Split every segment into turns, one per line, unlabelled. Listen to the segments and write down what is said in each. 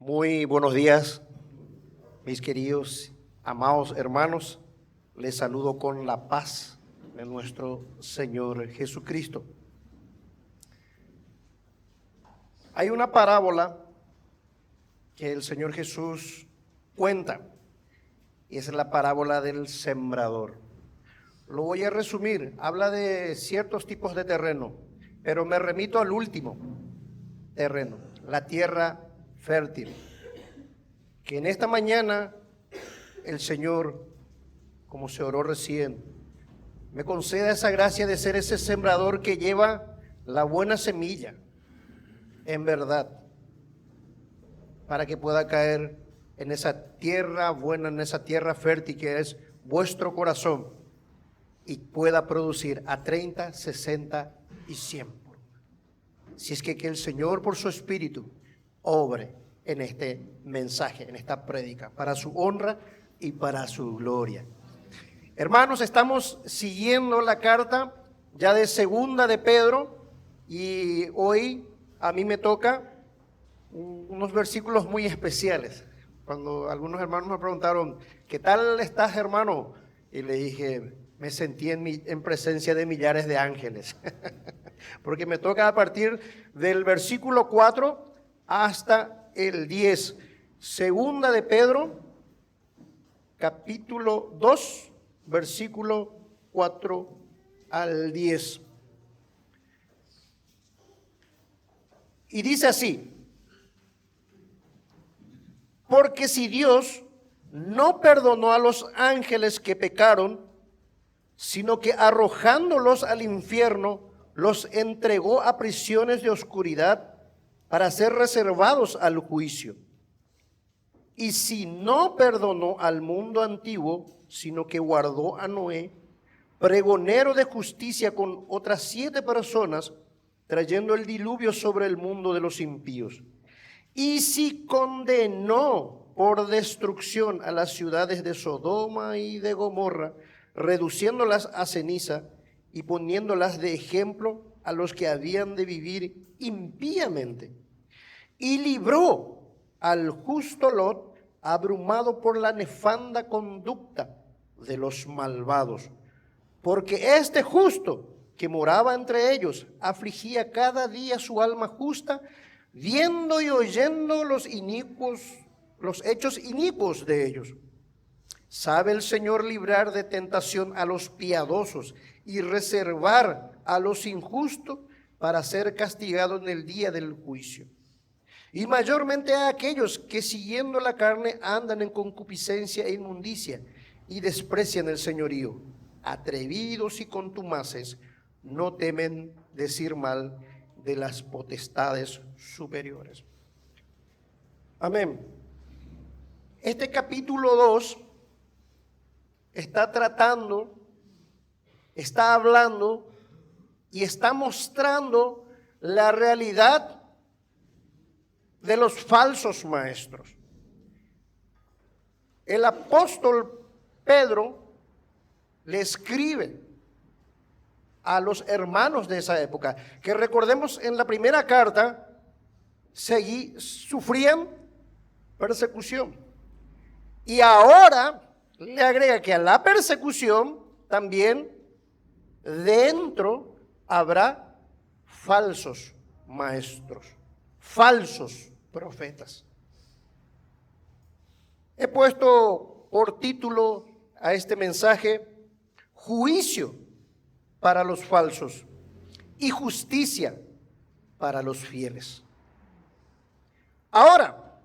Muy buenos días, mis queridos, amados hermanos. Les saludo con la paz de nuestro Señor Jesucristo. Hay una parábola que el Señor Jesús cuenta, y es la parábola del sembrador. Lo voy a resumir. Habla de ciertos tipos de terreno, pero me remito al último terreno, la tierra fértil, que en esta mañana el Señor, como se oró recién, me conceda esa gracia de ser ese sembrador que lleva la buena semilla, en verdad, para que pueda caer en esa tierra buena, en esa tierra fértil que es vuestro corazón, y pueda producir a 30, 60 y 100. Si es que el Señor por su Espíritu obre en este mensaje, en esta prédica, para su honra y para su gloria. Hermanos, estamos siguiendo la carta ya de segunda de Pedro, y hoy a mí me toca unos versículos muy especiales. Cuando algunos hermanos me preguntaron, ¿qué tal estás, hermano? Y le dije, me sentí en presencia de millares de ángeles. Porque me toca a partir del versículo 4 hasta el 10. Segunda de Pedro, capítulo 2, versículo 4 al 10. Y dice así: porque si Dios no perdonó a los ángeles que pecaron, sino que arrojándolos al infierno, los entregó a prisiones de oscuridad para ser reservados al juicio. Y si no perdonó al mundo antiguo, sino que guardó a Noé, pregonero de justicia, con otras 7 personas, trayendo el diluvio sobre el mundo de los impíos. Y si condenó por destrucción a las ciudades de Sodoma y de Gomorra, reduciéndolas a ceniza y poniéndolas de ejemplo a los que habían de vivir impíamente. Y libró al justo Lot, abrumado por la nefanda conducta de los malvados. Porque este justo que moraba entre ellos afligía cada día su alma justa, viendo y oyendo los hechos inicuos de ellos. Sabe el Señor librar de tentación a los piadosos y reservar a los injustos para ser castigados en el día del juicio. Y mayormente a aquellos que siguiendo la carne andan en concupiscencia e inmundicia y desprecian el señorío. Atrevidos y contumaces, no temen decir mal de las potestades superiores. Amén. Este capítulo 2 está tratando, está hablando y está mostrando la realidad de los falsos maestros. El apóstol Pedro le escribe a los hermanos de esa época, que recordemos en la primera carta sufrían persecución, y ahora le agrega que a la persecución también dentro habrá falsos maestros, falsos profetas. He puesto por título a este mensaje: juicio para los falsos y justicia para los fieles. Ahora,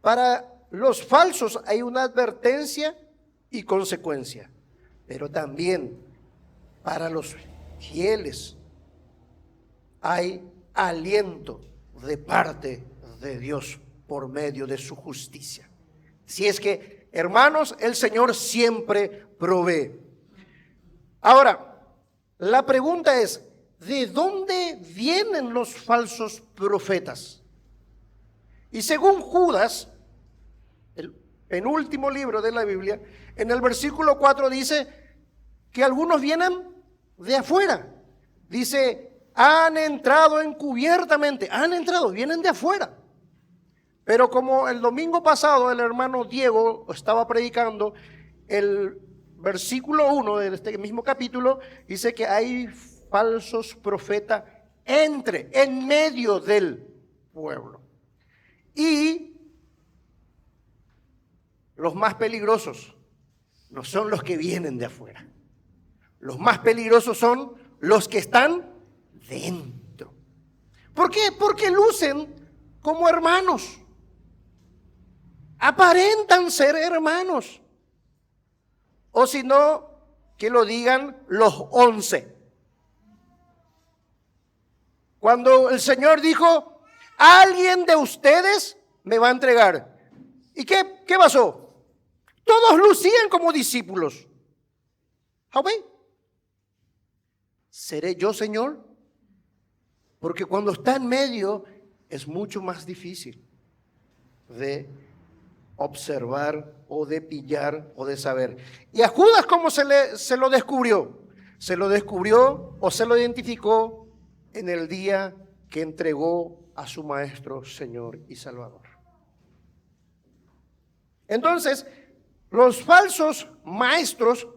para los falsos hay una advertencia y consecuencia, pero también para los fieles hay aliento de parte de Dios por medio de su justicia. Si es que, hermanos, el Señor siempre provee. Ahora, la pregunta es, ¿de dónde vienen los falsos profetas? Y según Judas, el penúltimo libro de la Biblia, en el versículo 4 dice que algunos vienen de afuera. Dice, han entrado encubiertamente, vienen de afuera. Pero como el domingo pasado el hermano Diego estaba predicando, el versículo 1 de este mismo capítulo dice que hay falsos profetas en medio del pueblo. Y los más peligrosos no son los que vienen de afuera. Los más peligrosos son los que están dentro. ¿Por qué? Porque lucen como hermanos. Aparentan ser hermanos. O si no, que lo digan los 11. Cuando el Señor dijo, alguien de ustedes me va a entregar. ¿Y qué pasó? Todos lucían como discípulos. ¿Seré yo, Señor? Porque cuando está en medio es mucho más difícil de observar o de pillar o de saber. ¿Y a Judas cómo se lo descubrió? Se lo descubrió o se lo identificó en el día que entregó a su Maestro, Señor y Salvador. Entonces, los falsos maestros,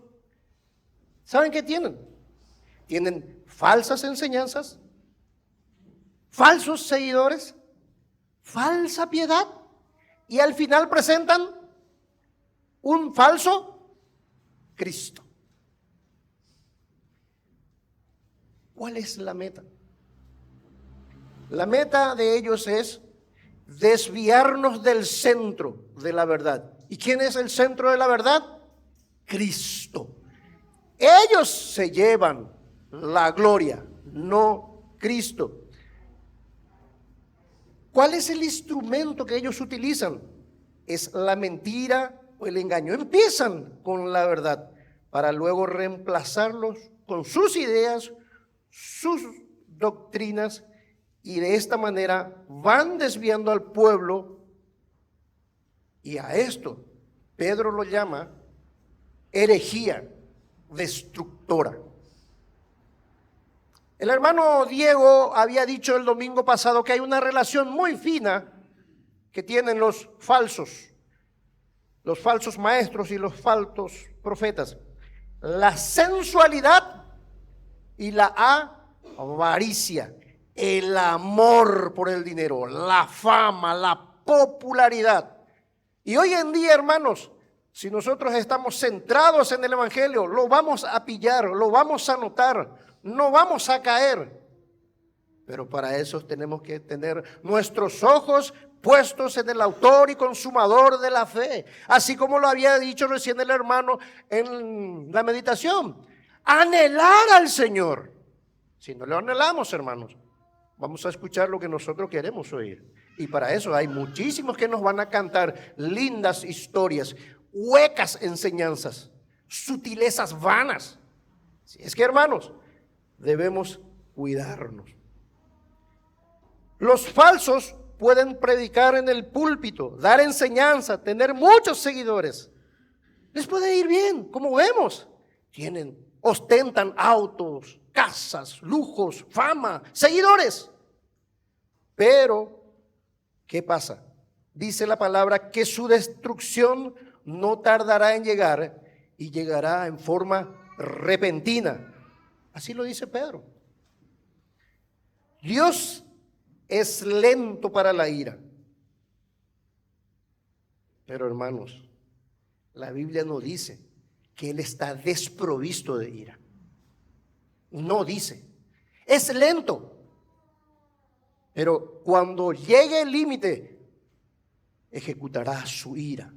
¿saben qué tienen? Tienen falsas enseñanzas, falsos seguidores, falsa piedad, y al final presentan un falso Cristo. ¿Cuál es la meta? La meta de ellos es desviarnos del centro de la verdad. ¿Y quién es el centro de la verdad? Cristo. Ellos se llevan la gloria, no Cristo. ¿Cuál es el instrumento que ellos utilizan? Es la mentira o el engaño. Empiezan con la verdad para luego reemplazarlos con sus ideas, sus doctrinas, y de esta manera van desviando al pueblo. Y a esto Pedro lo llama herejía destructora. El hermano Diego había dicho el domingo pasado que hay una relación muy fina que tienen los falsos maestros y los falsos profetas. La sensualidad y la avaricia, el amor por el dinero, la fama, la popularidad. Y hoy en día, hermanos, si nosotros estamos centrados en el Evangelio, lo vamos a pillar, lo vamos a notar, no vamos a caer. Pero para eso tenemos que tener nuestros ojos puestos en el autor y consumador de la fe. Así como lo había dicho recién el hermano en la meditación. Anhelar al Señor. Si no lo anhelamos, hermanos, vamos a escuchar lo que nosotros queremos oír. Y para eso hay muchísimos que nos van a cantar lindas historias, huecas enseñanzas, sutilezas vanas. Si es que, hermanos, debemos cuidarnos. Los falsos pueden predicar en el púlpito, dar enseñanza, tener muchos seguidores. Les puede ir bien, como vemos. Ostentan autos, casas, lujos, fama, seguidores. Pero, ¿qué pasa? Dice la palabra que su destrucción no tardará en llegar y llegará en forma repentina. Así lo dice Pedro. Dios es lento para la ira. Pero, hermanos, la Biblia no dice que Él está desprovisto de ira. No dice. Es lento. Pero cuando llegue el límite, ejecutará su ira.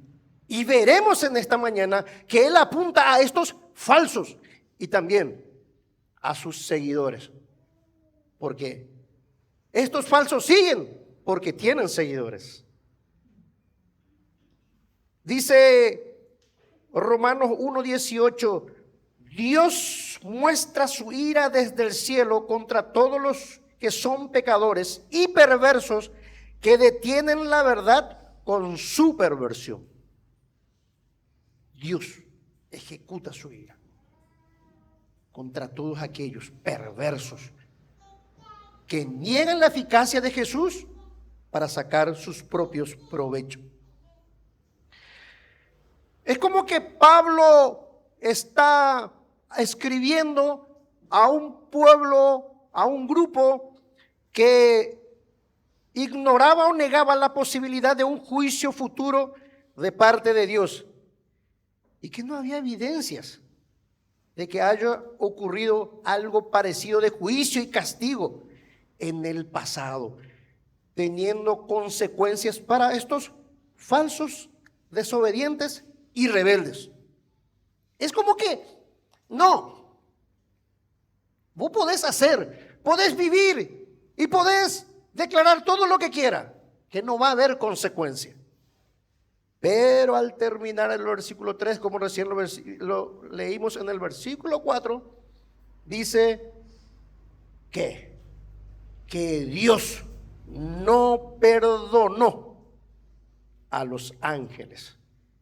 Y veremos en esta mañana que Él apunta a estos falsos y también a sus seguidores. Porque estos falsos siguen porque tienen seguidores. Dice Romanos 1:18, Dios muestra su ira desde el cielo contra todos los que son pecadores y perversos que detienen la verdad con su perversión. Dios ejecuta su ira contra todos aquellos perversos que niegan la eficacia de Jesús para sacar sus propios provechos. Es como que Pablo está escribiendo a un pueblo, a un grupo que ignoraba o negaba la posibilidad de un juicio futuro de parte de Dios y que no había evidencias de que haya ocurrido algo parecido de juicio y castigo en el pasado, teniendo consecuencias para estos falsos, desobedientes y rebeldes. Es como que, no, vos podés hacer, podés vivir y podés declarar todo lo que quiera, que no va a haber consecuencia. Pero al terminar el versículo 3, como recién lo leímos en el versículo 4, dice que Dios no perdonó a los ángeles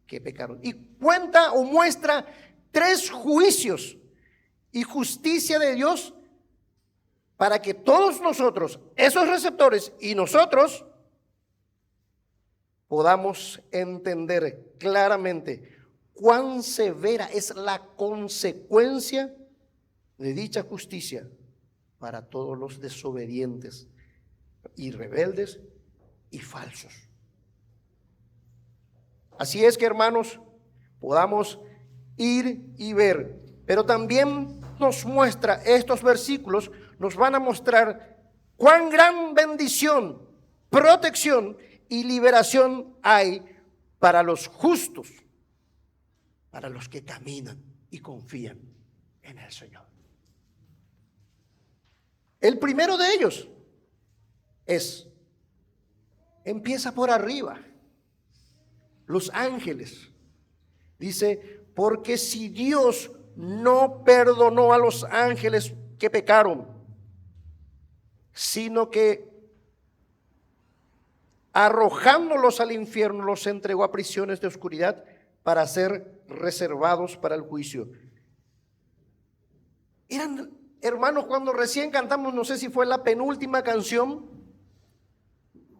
que pecaron. Y cuenta o muestra 3 juicios y justicia de Dios para que todos nosotros, esos receptores y nosotros, podamos entender claramente cuán severa es la consecuencia de dicha justicia para todos los desobedientes y rebeldes y falsos. Así es que, hermanos, podamos ir y ver, pero también nos muestra, estos versículos nos van a mostrar cuán gran bendición, protección y liberación hay para los justos, para los que caminan y confían en el Señor. El primero de ellos empieza por arriba, los ángeles. Dice, porque si Dios no perdonó a los ángeles que pecaron, sino que arrojándolos al infierno los entregó a prisiones de oscuridad para ser reservados para el juicio. Eran, hermanos, cuando recién cantamos, no sé si fue la penúltima canción,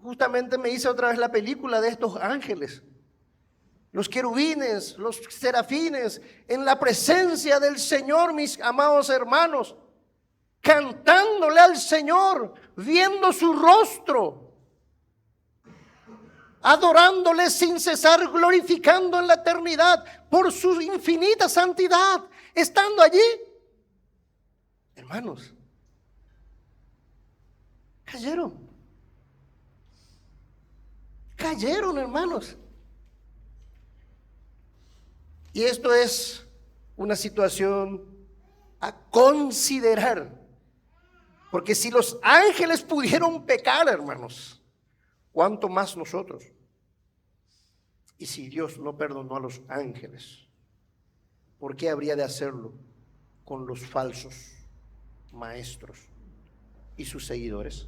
justamente me hice otra vez la película de estos ángeles, los querubines, los serafines, en la presencia del Señor, mis amados hermanos, cantándole al Señor, viendo su rostro, adorándole sin cesar, glorificando en la eternidad por su infinita santidad, estando allí. Hermanos, cayeron, hermanos. Y esto es una situación a considerar, porque si los ángeles pudieron pecar, hermanos, ¿cuánto más nosotros? Y si Dios no perdonó a los ángeles, ¿por qué habría de hacerlo con los falsos maestros y sus seguidores?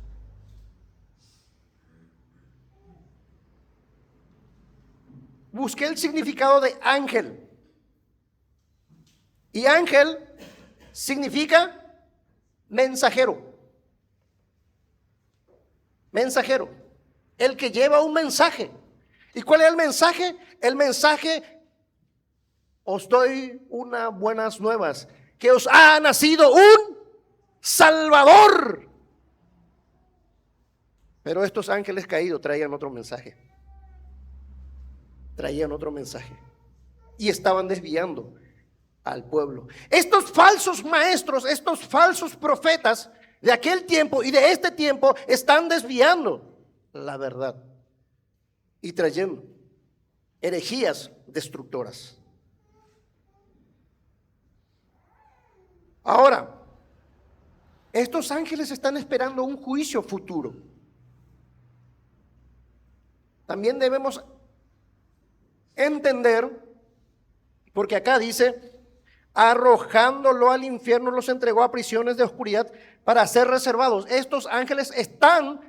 Busqué el significado de ángel. Y ángel significa mensajero. Mensajero. El que lleva un mensaje. ¿Y cuál es el mensaje? El mensaje, os doy unas buenas nuevas, que os ha nacido un Salvador. Pero estos ángeles caídos traían otro mensaje. Y estaban desviando al pueblo. Estos falsos maestros, estos falsos profetas de aquel tiempo y de este tiempo están desviando la verdad y trayendo herejías destructoras. Ahora, estos ángeles están esperando un juicio futuro. También debemos entender, porque acá dice, arrojándolo al infierno los entregó a prisiones de oscuridad para ser reservados. Estos ángeles están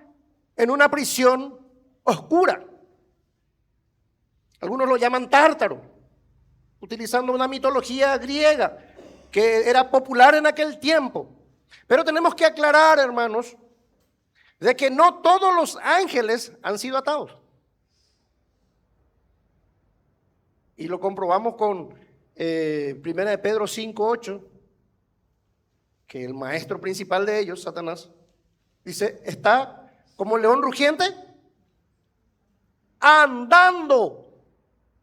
en una prisión oscura. Algunos lo llaman Tártaro, utilizando una mitología griega que era popular en aquel tiempo. Pero tenemos que aclarar, hermanos, de que no todos los ángeles han sido atados. Y lo comprobamos con 1 de Pedro 5:8, que el maestro principal de ellos, Satanás, dice, está como león rugiente, andando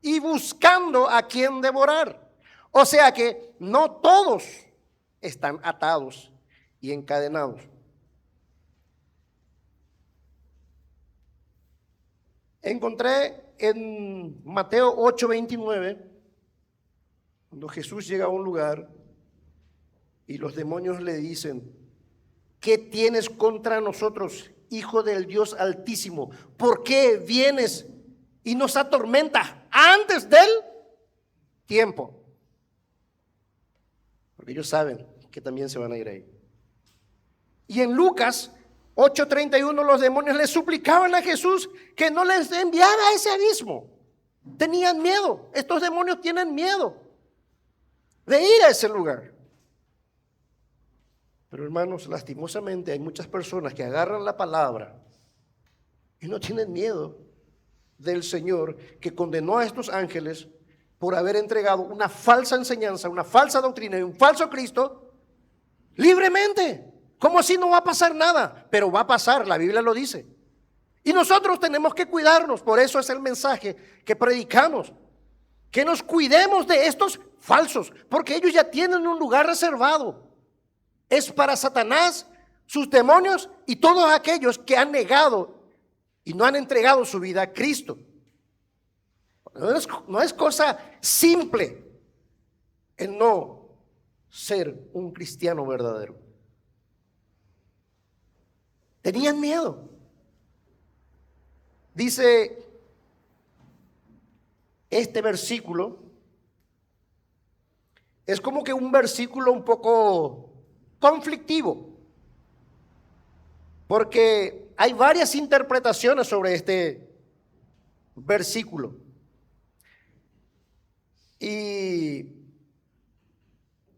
y buscando a quien devorar. O sea que no todos están atados y encadenados. Encontré en Mateo 8:29, cuando Jesús llega a un lugar y los demonios le dicen, ¿qué tienes contra nosotros, Hijo del Dios Altísimo? ¿Por qué vienes y nos atormenta antes del tiempo? Porque ellos saben que también se van a ir ahí. Y en Lucas 8:31 los demonios le suplicaban a Jesús que no les enviara a ese abismo. Tenían miedo. Estos demonios tienen miedo de ir a ese lugar. Pero hermanos, lastimosamente hay muchas personas que agarran la palabra y no tienen miedo del Señor, que condenó a estos ángeles por haber entregado una falsa enseñanza, una falsa doctrina y un falso Cristo libremente. ¿Cómo así no va a pasar nada? Pero va a pasar, la Biblia lo dice. Y nosotros tenemos que cuidarnos, por eso es el mensaje que predicamos. Que nos cuidemos de estos falsos, porque ellos ya tienen un lugar reservado. Es para Satanás, sus demonios y todos aquellos que han negado y no han entregado su vida a Cristo. No es cosa simple el no ser un cristiano verdadero. Tenían miedo. Dice este versículo, es como que un versículo un poco conflictivo, porque hay varias interpretaciones sobre este versículo. Y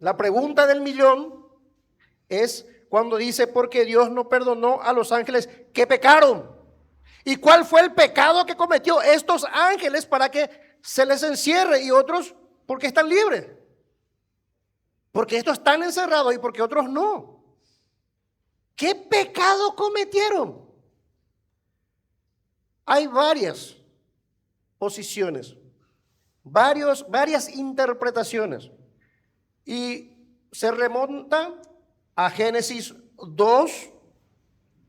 la pregunta del millón es cuando dice, porque Dios no perdonó a los ángeles que pecaron. ¿Y cuál fue el pecado que cometió estos ángeles para que se les encierre y otros porque están libres? Porque estos están encerrados y porque otros no. ¿Qué pecado cometieron? Hay varias posiciones, varias interpretaciones. Y se remonta a Génesis 2,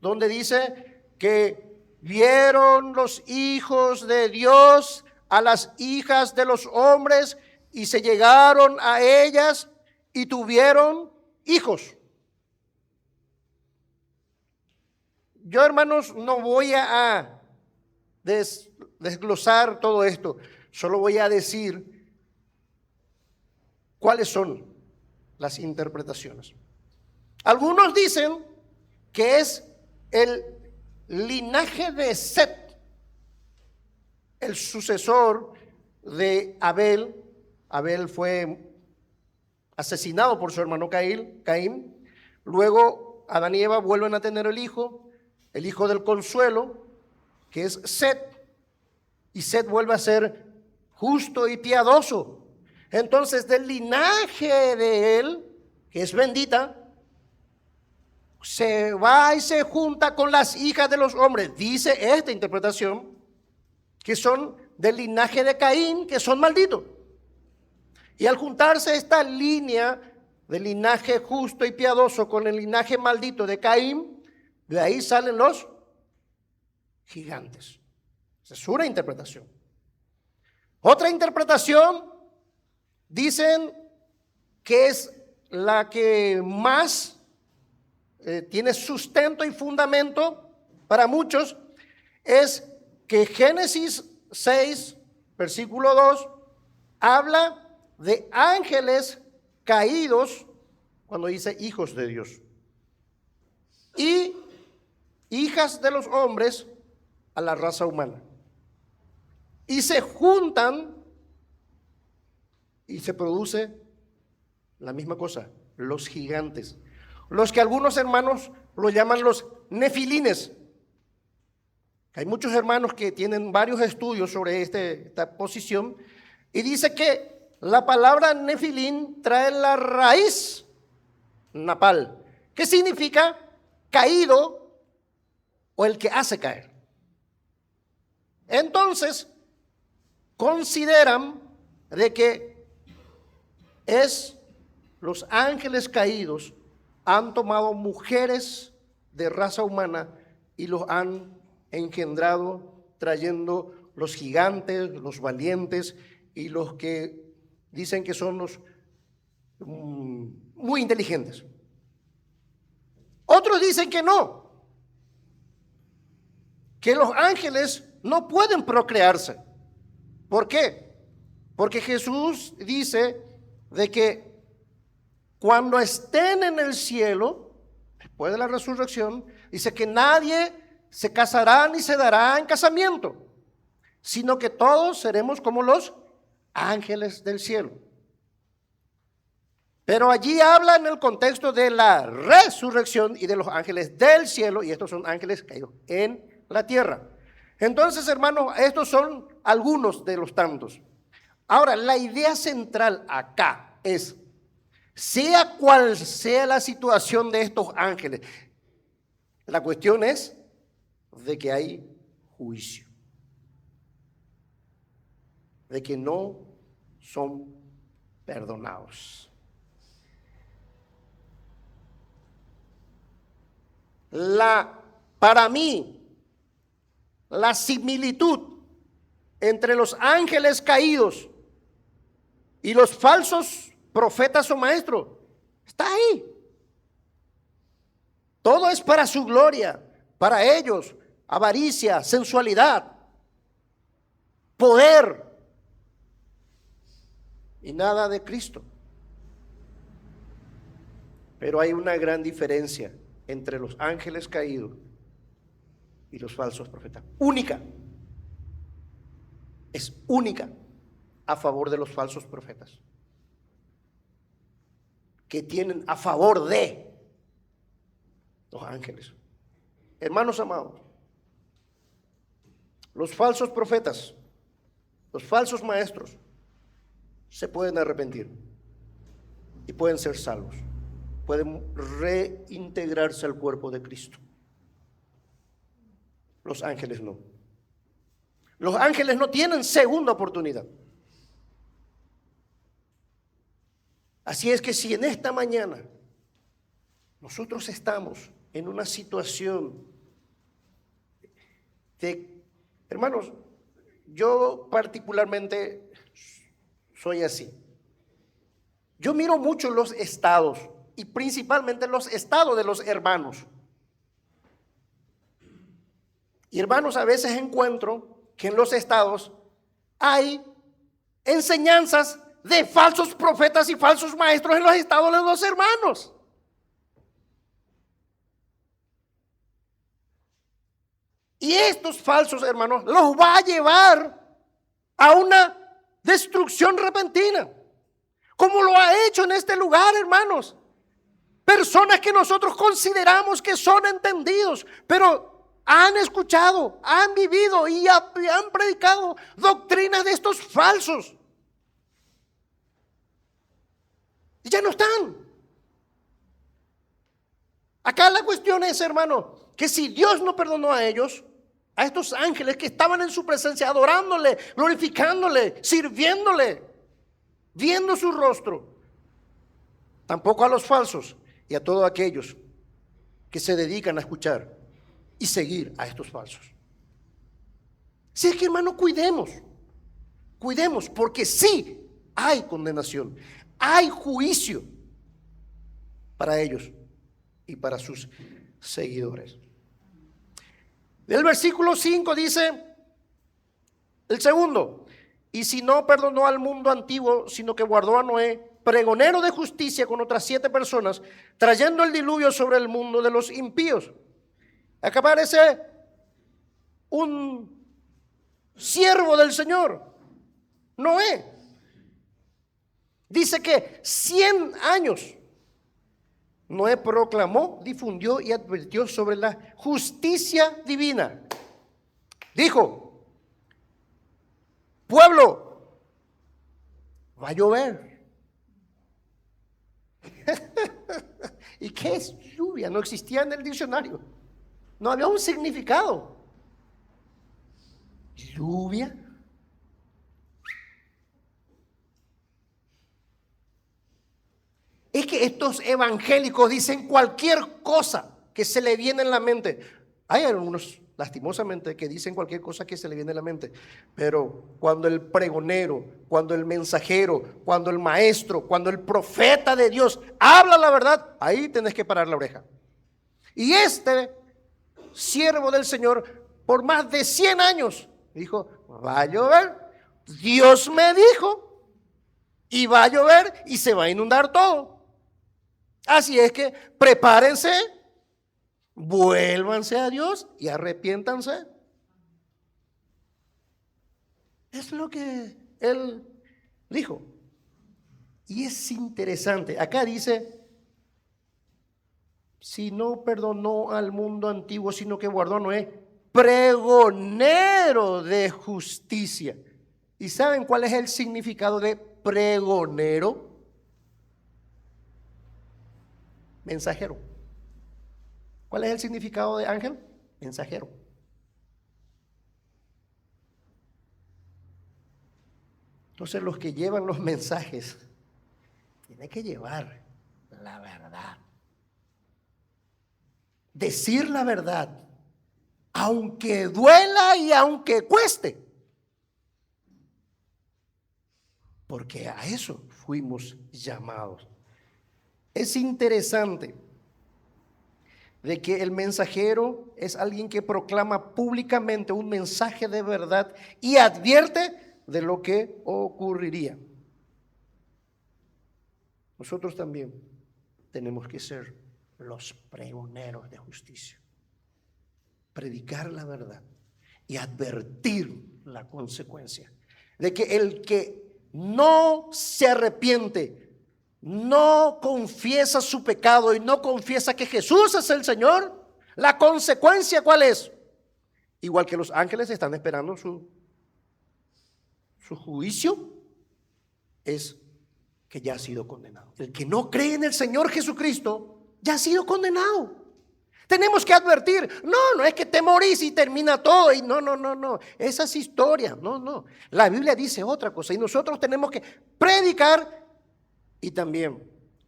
donde dice que vieron los hijos de Dios a las hijas de los hombres y se llegaron a ellas y tuvieron hijos. Yo, hermanos, no voy a desglosar todo esto, solo voy a decir cuáles son las interpretaciones. Algunos dicen que es el linaje de Set, el sucesor de Abel. Abel fue asesinado por su hermano Caín. Luego Adán y Eva vuelven a tener el hijo del consuelo, que es Set. Y Set vuelve a ser justo y piadoso. Entonces, del linaje de él, que es bendita, se va y se junta con las hijas de los hombres, dice esta interpretación, que son del linaje de Caín, que son malditos. Y al juntarse esta línea del linaje justo y piadoso con el linaje maldito de Caín, de ahí salen los gigantes. Esa es una interpretación. Otra interpretación, dicen que es la que más tiene sustento y fundamento para muchos, es que Génesis 6, versículo 2, habla de ángeles caídos cuando dice hijos de Dios y hijas de los hombres a la raza humana, y se juntan y se produce la misma cosa, los gigantes, los que algunos hermanos lo llaman los nefilines. Hay muchos hermanos que tienen varios estudios sobre esta posición y dice que la palabra nefilín trae la raíz napal, que significa caído o el que hace caer. Entonces, consideran de que los ángeles caídos han tomado mujeres de raza humana y los han engendrado, trayendo los gigantes, los valientes y los que dicen que son los muy inteligentes. Otros dicen que no, que los ángeles no pueden procrearse. ¿Por qué? Porque Jesús dice de que cuando estén en el cielo, después de la resurrección, dice que nadie se casará ni se dará en casamiento, sino que todos seremos como los ángeles del cielo. Pero allí habla en el contexto de la resurrección y de los ángeles del cielo, y estos son ángeles caídos en la tierra. Entonces, hermanos, estos son algunos de los tantos. Ahora, la idea central acá es, sea cual sea la situación de estos ángeles, la cuestión es de que hay juicio, de que no son perdonados. Para mí, la similitud entre los ángeles caídos y los falsos profetas o maestros está ahí. Todo es para su gloria, para ellos, avaricia, sensualidad, poder y nada de Cristo. Pero hay una gran diferencia entre los ángeles caídos y los falsos profetas. Única. Es única a favor de los falsos profetas, que tienen a favor de los ángeles. Hermanos amados, los falsos profetas, los falsos maestros, se pueden arrepentir y pueden ser salvos, pueden reintegrarse al cuerpo de Cristo. Los ángeles no. Los ángeles no tienen segunda oportunidad. Así es que si en esta mañana nosotros estamos en una situación de, hermanos, yo particularmente soy así. Yo miro mucho los estados y principalmente los estados de los hermanos. Y hermanos, a veces encuentro que en los estados hay enseñanzas de falsos profetas y falsos maestros en los estados de los hermanos. Y estos falsos hermanos los va a llevar a una destrucción repentina, como lo ha hecho en este lugar, hermanos. Personas que nosotros consideramos que son entendidos, pero han escuchado, han vivido y han predicado doctrinas de estos falsos. Y ya no están. Acá la cuestión es, hermano, que si Dios no perdonó a ellos, a estos ángeles que estaban en su presencia, adorándole, glorificándole, sirviéndole, viendo su rostro, tampoco a los falsos y a todos aquellos que se dedican a escuchar y seguir a estos falsos. Si es que, hermano, cuidemos, porque sí hay condenación, hay juicio para ellos y para sus seguidores. El versículo 5 dice, el segundo, y si no perdonó al mundo antiguo, sino que guardó a Noé, pregonero de justicia con otras 7 personas, trayendo el diluvio sobre el mundo de los impíos. Acá aparece un siervo del Señor, Noé. Dice que 100 años Noé proclamó, difundió y advirtió sobre la justicia divina. dijo: pueblo, va a llover. ¿Y qué es lluvia? No existía en el diccionario. No había un significado. Lluvia. Es que estos evangélicos dicen cualquier cosa que se le viene en la mente. Hay algunos, lastimosamente, que dicen cualquier cosa que se le viene en la mente. Pero cuando el pregonero, cuando el mensajero, cuando el maestro, cuando el profeta de Dios habla la verdad, ahí tenés que parar la oreja. Y este siervo del Señor, por más de 100 años, dijo: va a llover. Dios me dijo, y va a llover y se va a inundar todo. Así es que prepárense, vuélvanse a Dios y arrepiéntanse. Es lo que él dijo. Y es interesante. Acá dice: si no perdonó al mundo antiguo, sino que guardó a Noé, pregonero de justicia. ¿Y saben cuál es el significado de pregonero? Mensajero. ¿Cuál es el significado de ángel? Mensajero. Entonces los que llevan los mensajes tienen que llevar la verdad. Decir la verdad, aunque duela y aunque cueste. Porque a eso fuimos llamados. Es interesante de que el mensajero es alguien que proclama públicamente un mensaje de verdad y advierte de lo que ocurriría. Nosotros también tenemos que ser los pregoneros de justicia, predicar la verdad y advertir la consecuencia de que el que no se arrepiente, no confiesa su pecado y no confiesa que Jesús es el Señor, la consecuencia ¿cuál es? Igual que los ángeles están esperando su juicio, es que ya ha sido condenado. El que no cree en el Señor Jesucristo ya ha sido condenado. Tenemos que advertir: no es que te morís y termina todo, y no, esa es historia, no. La Biblia dice otra cosa y nosotros tenemos que predicar y también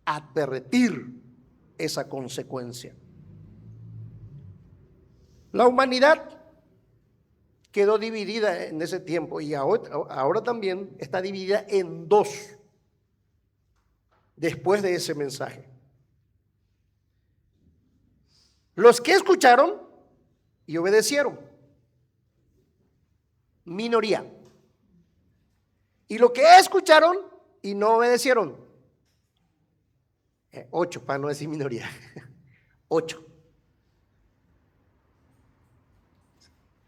advertir esa consecuencia. La humanidad quedó dividida en ese tiempo y ahora también está dividida en dos después de ese mensaje. Los que escucharon y obedecieron, minoría. Y los que escucharon y no obedecieron, 8, para no decir minoría, 8.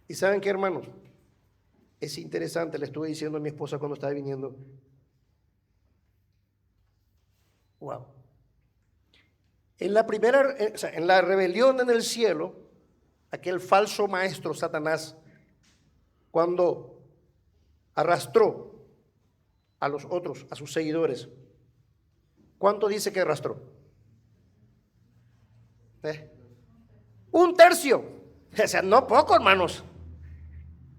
¿Y saben qué, hermanos? Es interesante, le estuve diciendo a mi esposa cuando estaba viniendo. Wow. En la rebelión en el cielo, aquel falso maestro Satanás, cuando arrastró a los otros, a sus seguidores, ¿cuánto dice que arrastró? 1/3. O sea, no poco, hermanos.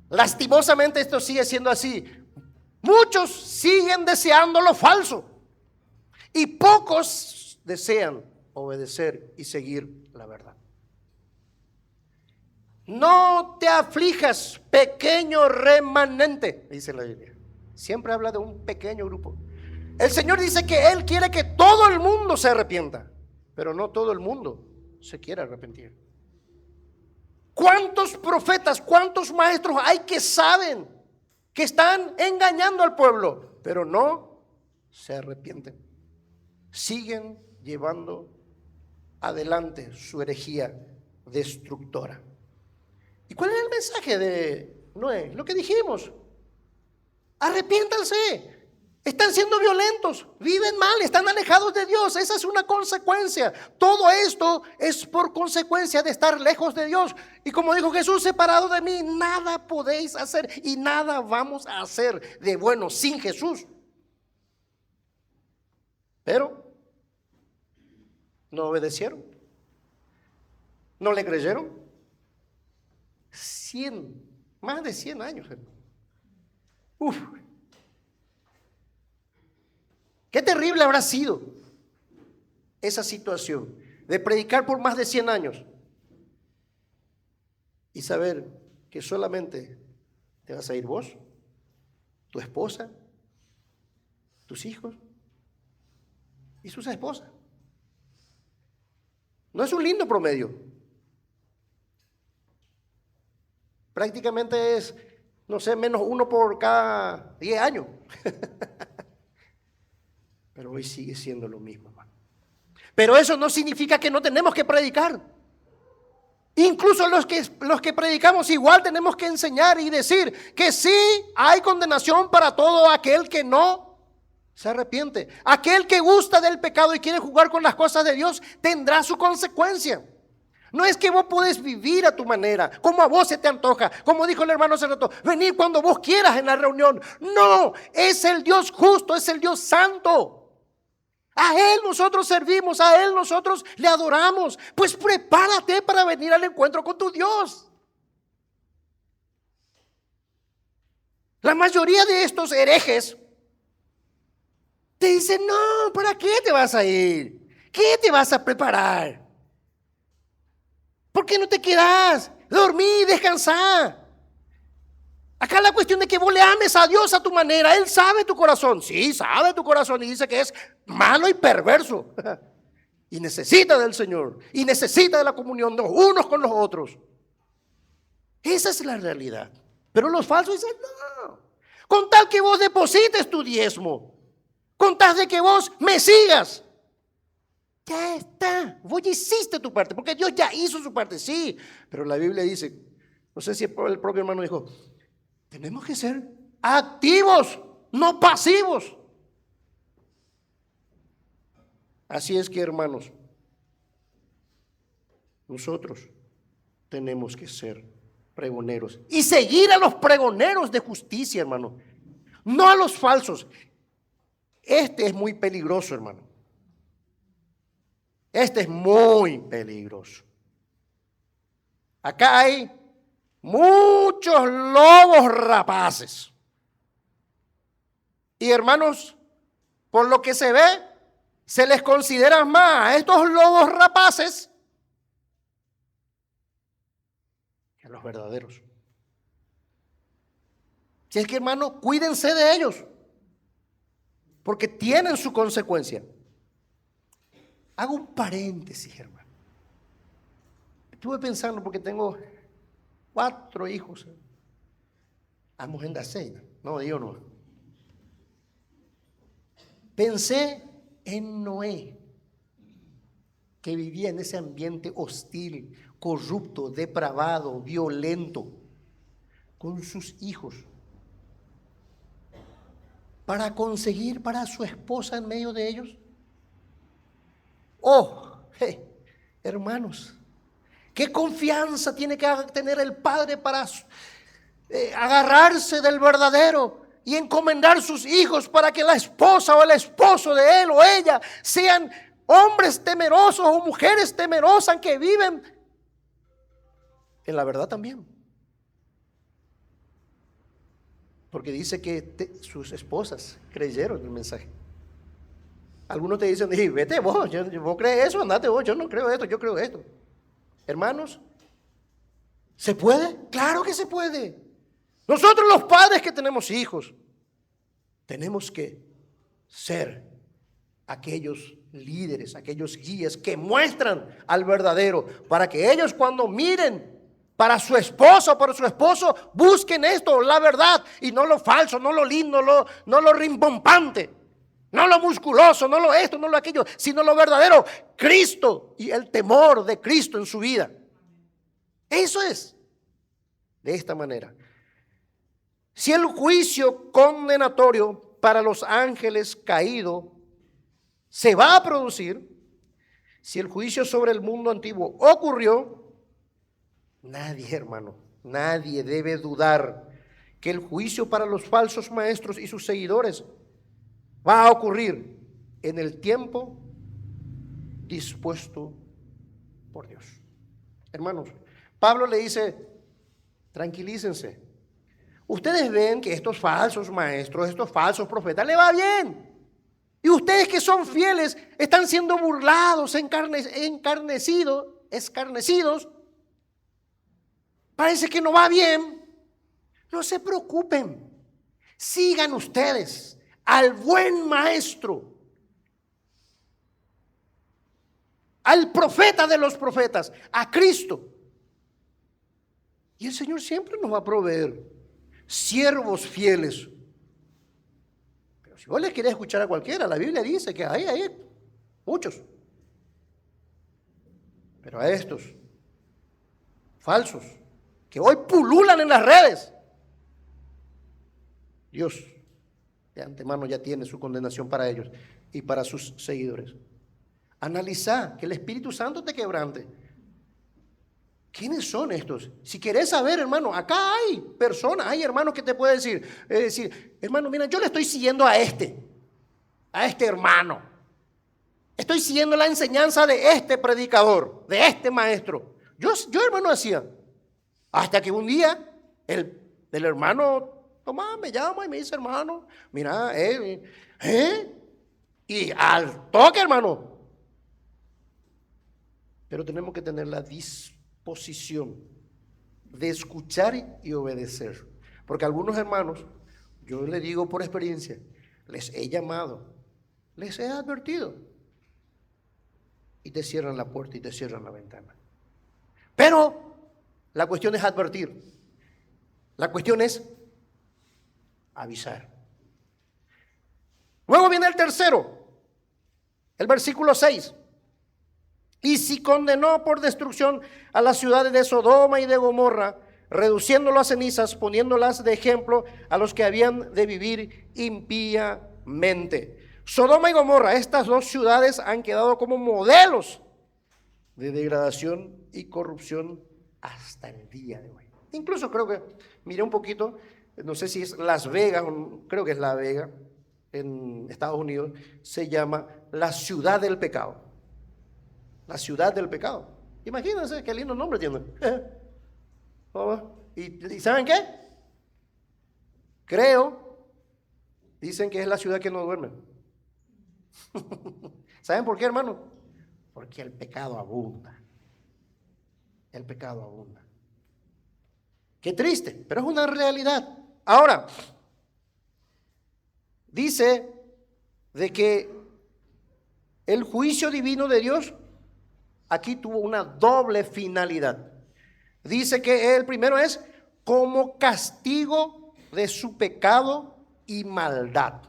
Lastimosamente esto sigue siendo así. Muchos siguen deseando lo falso y pocos desean obedecer y seguir la verdad. No te aflijas, pequeño remanente, dice la Biblia. Siempre habla de un pequeño grupo. El Señor dice que Él quiere que todo el mundo se arrepienta, pero no todo el mundo se quiere arrepentir. ¿Cuántos profetas, cuántos maestros hay que saben que están engañando al pueblo, pero no se arrepienten? Siguen llevando adelante su herejía destructora. ¿Y cuál es el mensaje de Noé? Lo que dijimos: arrepiéntanse, Están siendo violentos, viven mal, están alejados de Dios. Esa es una consecuencia. Todo esto es por consecuencia de estar lejos de Dios. Y como dijo Jesús, separado de mí, nada podéis hacer y nada vamos a hacer de bueno sin Jesús. Pero no obedecieron, no le creyeron. Más de 100 años. Uf. Qué terrible habrá sido esa situación de predicar por más de 100 años y saber que solamente te vas a ir vos, tu esposa, tus hijos y sus esposas. No es un lindo promedio. Prácticamente es, no sé, menos uno por cada 10 años. Pero hoy sigue siendo lo mismo, hermano. Pero eso no significa que no tenemos que predicar. Incluso los que predicamos igual tenemos que enseñar y decir que sí hay condenación para todo aquel que no se arrepiente. Aquel que gusta del pecado y quiere jugar con las cosas de Dios tendrá su consecuencia. No es que vos podés vivir a tu manera, como a vos se te antoja, como dijo el hermano hace rato, venir cuando vos quieras en la reunión. No, es el Dios justo, es el Dios santo. A Él nosotros servimos, a Él nosotros le adoramos. Pues prepárate para venir al encuentro con tu Dios. La mayoría de estos herejes te dicen, no, ¿para qué te vas a ir? ¿Qué te vas a preparar? ¿Por qué no te quedas? Dormí, descansá. Acá la cuestión de que vos le ames a Dios a tu manera. Él sabe tu corazón. Sí, sabe tu corazón y dice que es malo y perverso. Y necesita del Señor. Y necesita de la comunión de los unos con los otros. Esa es la realidad. Pero los falsos dicen, no. Con tal que vos deposites tu diezmo. Con tal de que vos me sigas. Ya está. Vos ya hiciste tu parte. Porque Dios ya hizo su parte. Sí. Pero la Biblia dice, no sé si el propio hermano dijo, tenemos que ser activos, no pasivos. Así es que, hermanos, nosotros tenemos que ser pregoneros y seguir a los pregoneros de justicia, hermano, no a los falsos. Este es muy peligroso, hermano. Este es muy peligroso. Acá hay muchos lobos rapaces. Y hermanos, por lo que se ve, se les considera más a estos lobos rapaces que a los verdaderos. Si es que, hermano, cuídense de ellos, porque tienen su consecuencia. Hago un paréntesis, hermano. Estuve pensando porque tengo 4 hijos. Ambos en Daseina. No, yo no. Pensé en Noé, que vivía en ese ambiente hostil, corrupto, depravado, violento, con sus hijos, para conseguir para su esposa en medio de ellos. Oh, hermanos, qué confianza tiene que tener el padre para agarrarse del verdadero y encomendar sus hijos para que la esposa o el esposo de él o ella sean hombres temerosos o mujeres temerosas que viven en la verdad también. Porque dice que sus esposas creyeron el mensaje. Algunos te dicen, vete vos, vos crees eso, andate vos, yo no creo esto, yo creo esto. Hermanos, ¿se puede? Claro que se puede. Nosotros los padres que tenemos hijos, tenemos que ser aquellos líderes, aquellos guías que muestran al verdadero, para que ellos cuando miren para su esposa o para su esposo, busquen esto, la verdad, y no lo falso, no lo lindo, no lo rimbombante, no lo musculoso, no lo esto, no lo aquello, sino lo verdadero, Cristo y el temor de Cristo en su vida. Eso es. De esta manera. Si el juicio condenatorio para los ángeles caído se va a producir, si el juicio sobre el mundo antiguo ocurrió, nadie, hermano, nadie debe dudar que el juicio para los falsos maestros y sus seguidores va a ocurrir en el tiempo dispuesto por Dios. Hermanos, Pablo le dice, tranquilícense. Ustedes ven que estos falsos maestros, estos falsos profetas, le va bien. Y ustedes que son fieles están siendo burlados, escarnecidos. Parece que no va bien. No se preocupen. Sigan ustedes al buen maestro, al profeta de los profetas, a Cristo. Y el Señor siempre nos va a proveer siervos fieles. Pero si vos le querés escuchar a cualquiera, la Biblia dice que hay muchos. Pero a estos falsos que hoy pululan en las redes, Dios de antemano ya tiene su condenación para ellos y para sus seguidores. Analiza, que el Espíritu Santo te quebrante. ¿Quiénes son estos? Si querés saber, hermano, acá hay personas, hay hermanos que te pueden decir, hermano, mira, yo le estoy siguiendo a este hermano. Estoy siguiendo la enseñanza de este predicador, de este maestro. Yo hermano, hacía. Hasta que un día el hermano Tomás me llama y me dice, hermano, mira, y al toque, hermano. Pero tenemos que tener la disposición de escuchar y obedecer. Porque algunos hermanos, yo les digo por experiencia, les he llamado, les he advertido, y te cierran la puerta y te cierran la ventana. Pero la cuestión es advertir. La cuestión es avisar. Luego viene el tercero, el versículo 6. Y si condenó por destrucción a las ciudades de Sodoma y de Gomorra, reduciéndolo a cenizas, poniéndolas de ejemplo a los que habían de vivir impíamente. Sodoma y Gomorra, estas dos ciudades han quedado como modelos de degradación y corrupción hasta el día de hoy. Incluso creo que, miré un poquito, no sé si es Las Vegas, creo que es La Vega, en Estados Unidos, se llama la ciudad del pecado. La ciudad del pecado. Imagínense qué lindo nombre tiene. ¿Y saben qué? Dicen que es la ciudad que no duerme. ¿Saben por qué, hermano? Porque el pecado abunda. El pecado abunda. Qué triste, pero es una realidad. Ahora, dice de que el juicio divino de Dios aquí tuvo una doble finalidad. Dice que el primero es como castigo de su pecado y maldad.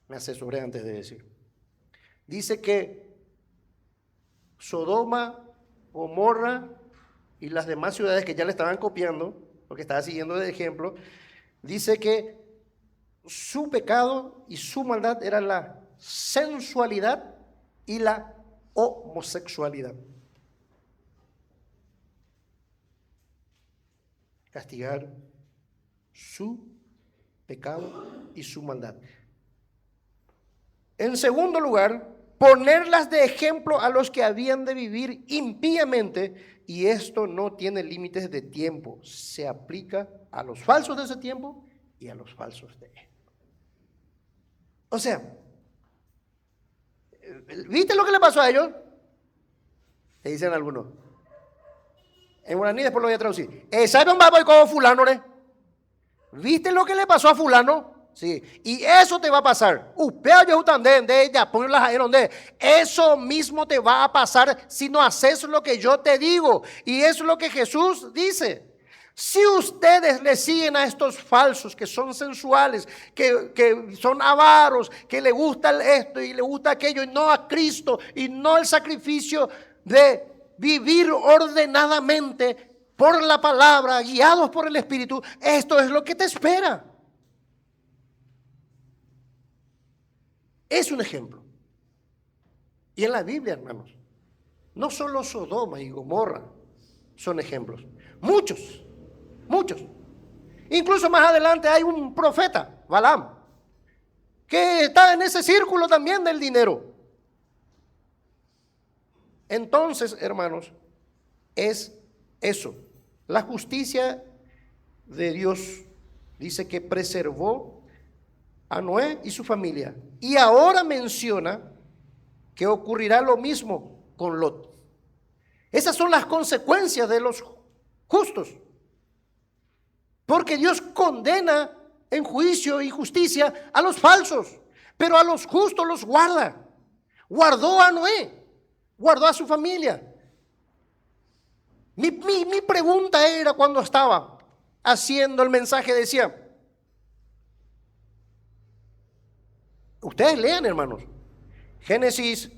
Me asesoré antes de decir. Dice que Sodoma, Gomorra y las demás ciudades que ya le estaban copiando, porque estaba siguiendo de ejemplo, dice que su pecado y su maldad era la sensualidad y la homosexualidad. Castigar su pecado y su maldad. En segundo lugar, ponerlas de ejemplo a los que habían de vivir impíamente, y esto no tiene límites de tiempo, se aplica a los falsos de ese tiempo y a los falsos de él. O sea, ¿viste lo que le pasó a ellos? Te dicen algunos. En guaraní después lo voy a traducir. ¿Sabe un babo y como fulano, re? ¿Viste lo que le pasó a fulano? Sí, y eso te va a pasar. Eso mismo te va a pasar si no haces lo que yo te digo. Y eso es lo que Jesús dice. Si ustedes le siguen a estos falsos que son sensuales, que son avaros, que le gusta esto y le gusta aquello, y no a Cristo, y no el sacrificio de vivir ordenadamente por la palabra, guiados por el Espíritu, esto es lo que te espera. es un ejemplo. Y en la Biblia, hermanos, no solo Sodoma y Gomorra son ejemplos. Muchos, muchos. Incluso más adelante hay un profeta, Balaam, que está en ese círculo también del dinero. Entonces, hermanos, es eso. La justicia de Dios dice que preservó a Noé y su familia. Y ahora menciona que ocurrirá lo mismo con Lot. Esas son las consecuencias de los justos. Porque Dios condena en juicio y justicia a los falsos, pero a los justos los guarda. Guardó a Noé, guardó a su familia. Mi pregunta era cuando estaba haciendo el mensaje, decía, ustedes lean, hermanos, Génesis,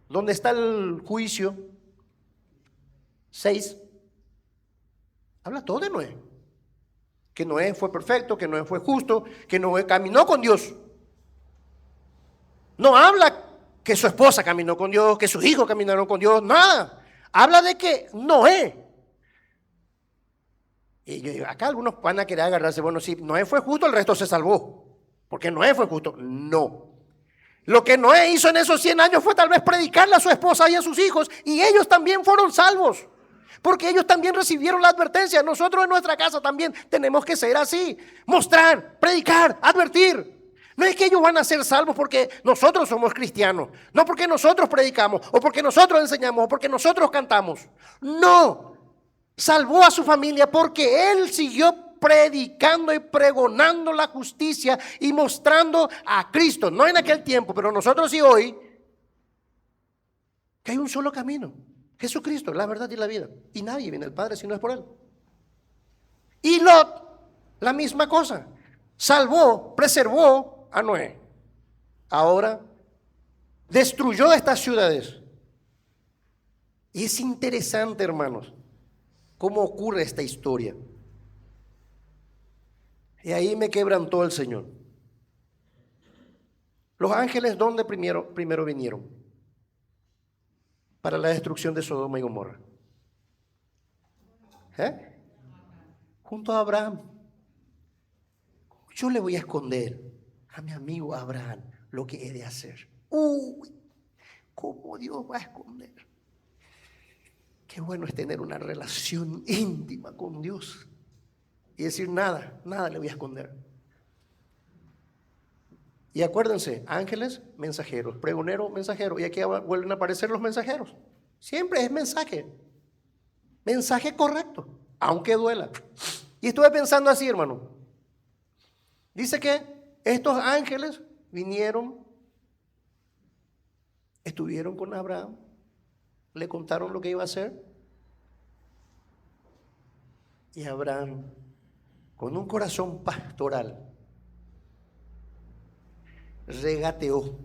donde está el juicio, 6, habla todo de Noé. Que Noé fue perfecto, que Noé fue justo, que Noé caminó con Dios. No habla que su esposa caminó con Dios, que sus hijos caminaron con Dios, nada. Habla de que Noé. Y acá algunos van a querer agarrarse, bueno, si Noé fue justo, el resto se salvó. Porque Noé fue justo. No. Lo que Noé hizo en esos 100 años fue tal vez predicarle a su esposa y a sus hijos, y ellos también fueron salvos. Porque ellos también recibieron la advertencia. Nosotros en nuestra casa también tenemos que ser así. Mostrar, predicar, advertir. No es que ellos van a ser salvos porque nosotros somos cristianos. No porque nosotros predicamos, o porque nosotros enseñamos, o porque nosotros cantamos. No. Salvó a su familia porque él siguió predicando y pregonando la justicia y mostrando a Cristo. No en aquel tiempo, pero nosotros sí hoy, que hay un solo camino. Jesucristo, la verdad y la vida. Y nadie viene al Padre si no es por Él. Y Lot, la misma cosa. Salvó, preservó a Noé. Ahora destruyó estas ciudades. Y es interesante, hermanos, cómo ocurre esta historia. Y ahí me quebrantó el Señor. Los ángeles, ¿dónde primero vinieron? Para la destrucción de Sodoma y Gomorra. Junto a Abraham. Yo le voy a esconder a mi amigo Abraham lo que he de hacer. Uy, ¿cómo Dios va a esconder? Qué bueno es tener una relación íntima con Dios y decir nada le voy a esconder. Y acuérdense, ángeles, mensajeros, pregonero, mensajero. Y aquí vuelven a aparecer los mensajeros. Siempre es mensaje. Mensaje correcto, aunque duela. Y estuve pensando así, hermano. Dice que estos ángeles vinieron, estuvieron con Abraham, le contaron lo que iba a hacer. Y Abraham, con un corazón pastoral, regateó,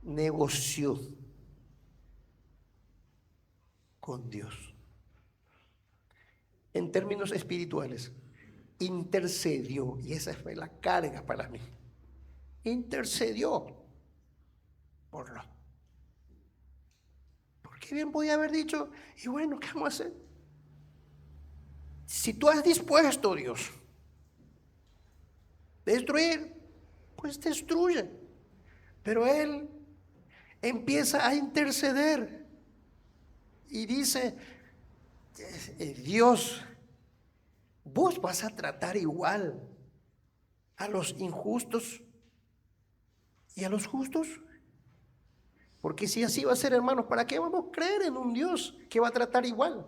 negoció con Dios. En términos espirituales, intercedió, y esa fue la carga para mí. Intercedió por Lot. Porque bien podía haber dicho, y bueno, ¿qué vamos a hacer? Si tú has dispuesto, Dios, destruir, pues destruye. Pero él empieza a interceder y dice, Dios, vos vas a tratar igual a los injustos y a los justos. Porque si así va a ser, hermanos, ¿para qué vamos a creer en un Dios que va a tratar igual?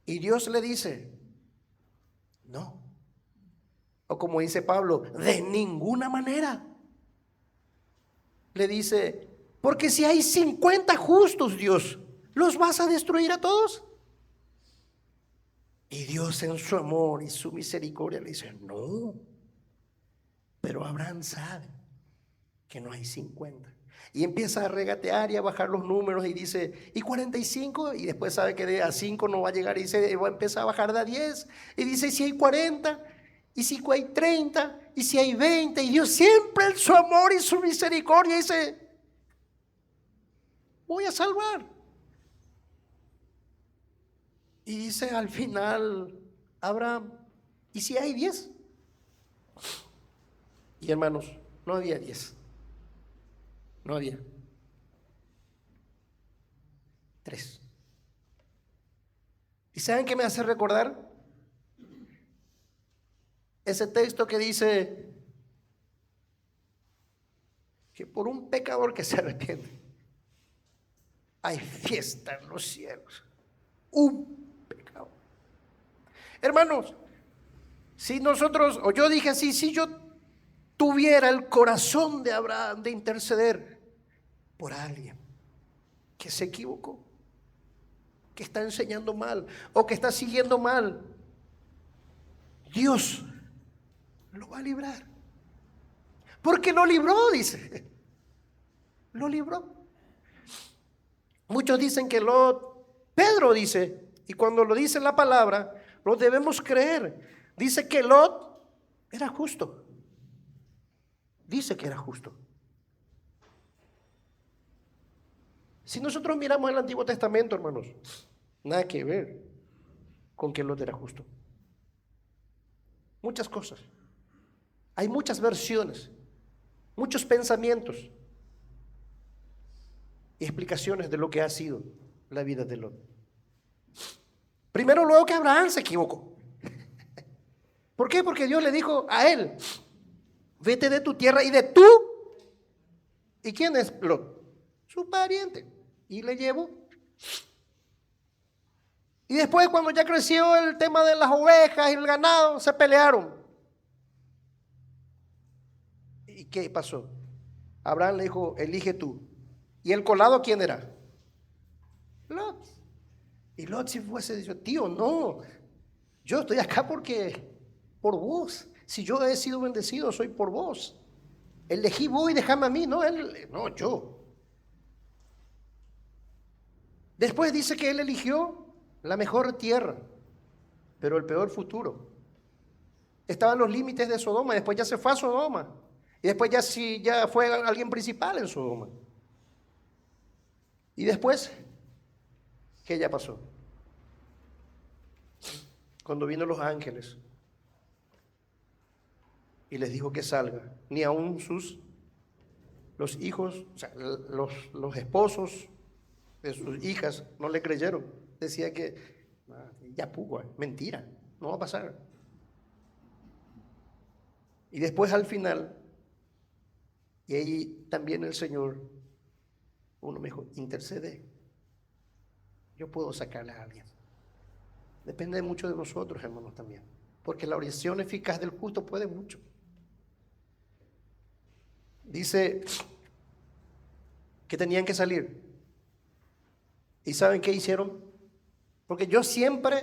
Y Dios le dice, no. O como dice Pablo, de ninguna manera. Le dice, porque si hay 50 justos, Dios, ¿los vas a destruir a todos? Y Dios en su amor y su misericordia le dice, no. Pero Abraham sabe que no hay 50. Y empieza a regatear y a bajar los números y dice, ¿y 45? Y después sabe que a 5 no va a llegar y dice, va a empezar a bajar de a 10. Y dice, ¿si hay 40? y si hay 30, y si hay 20, y Dios siempre en su amor y su misericordia dice, voy a salvar. Y dice al final Abraham, ¿y si hay 10? Y hermanos, no había 10. No había 3. ¿Y saben qué me hace recordar? Ese texto que dice que por un pecador que se arrepiente, hay fiesta en los cielos. Un pecador. Hermanos, si nosotros, o yo dije así, si yo tuviera el corazón de Abraham de interceder por alguien que se equivocó, que está enseñando mal o que está siguiendo mal, Dios lo va a librar. Porque lo libró, dice. Lo libró. Muchos dicen que Pedro dice, y cuando lo dice la palabra, lo debemos creer. Dice que Lot era justo. Dice que era justo. Si nosotros miramos el Antiguo Testamento, hermanos, nada que ver con que Lot era justo. Muchas cosas. Hay muchas versiones, muchos pensamientos y explicaciones de lo que ha sido la vida de Lot. Primero, luego que Abraham se equivocó. ¿Por qué? Porque Dios le dijo a él, vete de tu tierra y de tú. ¿Y quién es Lot? Su pariente. Y le llevó. Y después, cuando ya creció el tema de las ovejas y el ganado, se pelearon. ¿Y qué pasó? Abraham le dijo, elige tú. ¿Y el colado quién era? Lot. Y Lot si fuese dicho, tío, no, yo estoy acá por vos. Si yo he sido bendecido, soy por vos. Elegí vos y déjame a mí, no, yo. Después dice que él eligió la mejor tierra, pero el peor futuro. Estaban los límites de Sodoma, después ya se fue a Sodoma. Y después ya fue alguien principal en Sodoma. Y después, ¿qué ya pasó? Cuando vino los ángeles y les dijo que salga, ni aún los hijos, o sea, los esposos de sus hijas no le creyeron. Decía que ya pudo, mentira, no va a pasar. Y después al final, y ahí también el Señor, uno me dijo, intercede. Yo puedo sacarle a alguien. Depende mucho de nosotros, hermanos, también. Porque la oración eficaz del justo puede mucho. Dice que tenían que salir. ¿Y saben qué hicieron? Porque yo siempre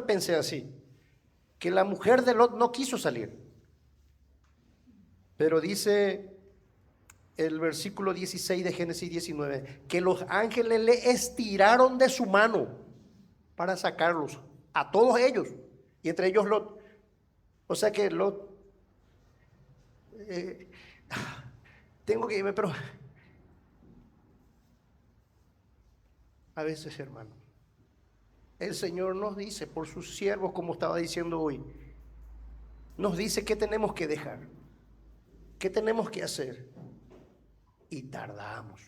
pensé así, que la mujer de Lot no quiso salir. Pero dice el versículo 16 de Génesis 19, que los ángeles le estiraron de su mano para sacarlos, a todos ellos, y entre ellos Lot. O sea que Lot, tengo que irme, pero a veces, hermano, el Señor nos dice por sus siervos, como estaba diciendo hoy, nos dice qué tenemos que dejar, qué tenemos que hacer, y tardamos,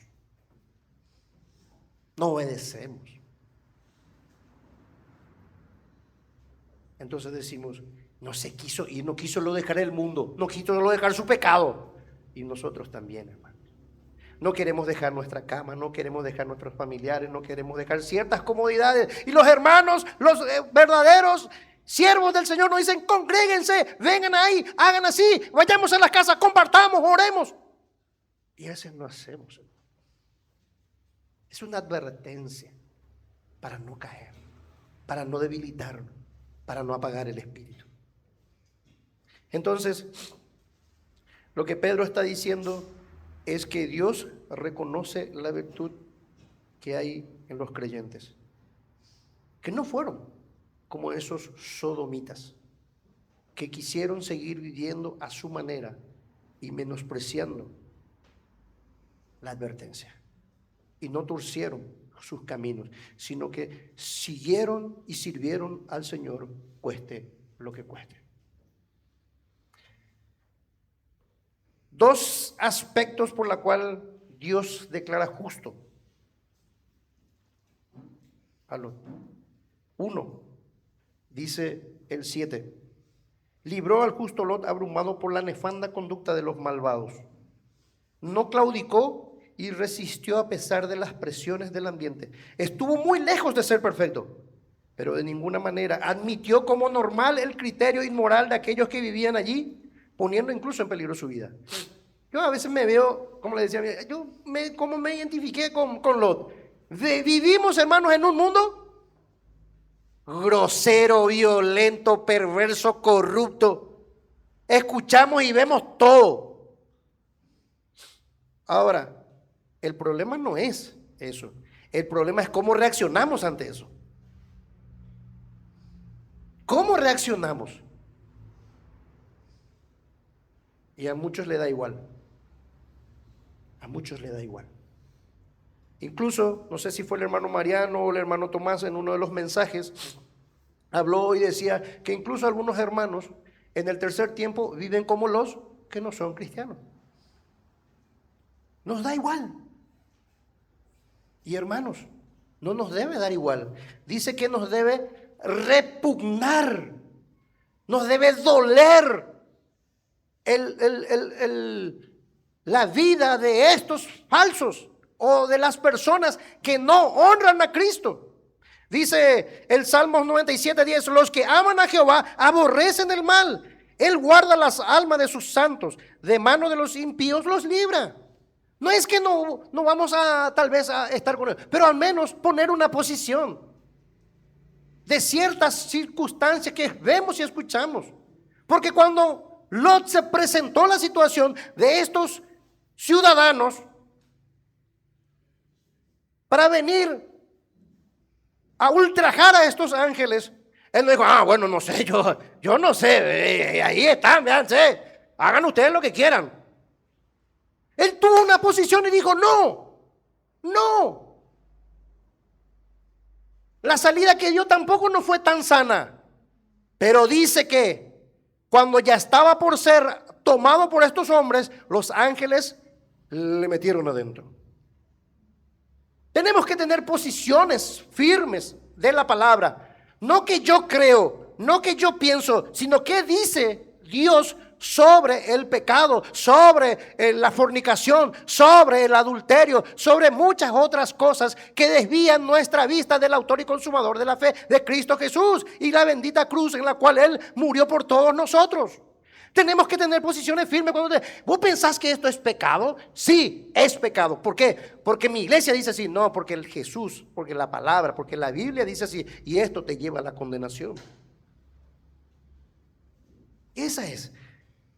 no obedecemos. Entonces decimos, no se quiso ir, no quiso lo dejar el mundo, no quiso lo dejar su pecado. Y nosotros también, hermanos. No queremos dejar nuestra cama, no queremos dejar nuestros familiares, no queremos dejar ciertas comodidades. Y los hermanos, los verdaderos siervos del Señor nos dicen, congréguense, vengan ahí, hagan así, vayamos a las casas, compartamos, oremos. Y a veces no hacemos. Es una advertencia para no caer, para no debilitarnos, para no apagar el espíritu. Entonces, lo que Pedro está diciendo es que Dios reconoce la virtud que hay en los creyentes, que no fueron como esos sodomitas, que quisieron seguir viviendo a su manera y menospreciando la advertencia. Y no torcieron sus caminos, sino que siguieron y sirvieron al Señor, cueste lo que cueste. Dos aspectos por la cual Dios declara justo a Lot. Uno, dice el 7, libró al justo Lot abrumado por la nefanda conducta de los malvados. No claudicó y resistió a pesar de las presiones del ambiente. Estuvo muy lejos de ser perfecto, pero de ninguna manera admitió como normal el criterio inmoral de aquellos que vivían allí, poniendo incluso en peligro su vida. Yo a veces me veo, como le decía, como me identifiqué con Lot. Vivimos, hermanos, en un mundo grosero, violento, perverso, corrupto. Escuchamos y vemos todo. Ahora, el problema no es eso. El problema es cómo reaccionamos ante eso. ¿Cómo reaccionamos? Y a muchos le da igual. A muchos le da igual. Incluso, no sé si fue el hermano Mariano o el hermano Tomás en uno de los mensajes, habló y decía que incluso algunos hermanos en el tercer tiempo viven como los que no son cristianos. Nos da igual. Y hermanos, no nos debe dar igual. Dice que nos debe repugnar, nos debe doler la vida de estos falsos o de las personas que no honran a Cristo. Dice el Salmos 97:10, los que aman a Jehová aborrecen el mal. Él guarda las almas de sus santos, de mano de los impíos los libra. No es que no vamos a tal vez a estar con él, pero al menos poner una posición de ciertas circunstancias que vemos y escuchamos. Porque cuando Lot se presentó la situación de estos ciudadanos para venir a ultrajar a estos ángeles, él no dijo, bueno, no sé, yo no sé, ahí están, véanse, hagan ustedes lo que quieran. Él tuvo una posición y dijo, no. La salida que dio tampoco no fue tan sana, pero dice que cuando ya estaba por ser tomado por estos hombres, los ángeles le metieron adentro. Tenemos que tener posiciones firmes de la palabra. No que yo creo, no que yo pienso, sino que dice Dios sobre el pecado, sobre la fornicación, sobre el adulterio, sobre muchas otras cosas que desvían nuestra vista del autor y consumador de la fe, de Cristo Jesús, y la bendita cruz en la cual Él murió por todos nosotros. Tenemos que tener posiciones firmes. ¿Vos pensás que esto es pecado? Sí, es pecado. ¿Por qué? Porque mi iglesia dice así. No, porque el Jesús, porque la palabra, porque la Biblia dice así. Y esto te lleva a la condenación. Esa es.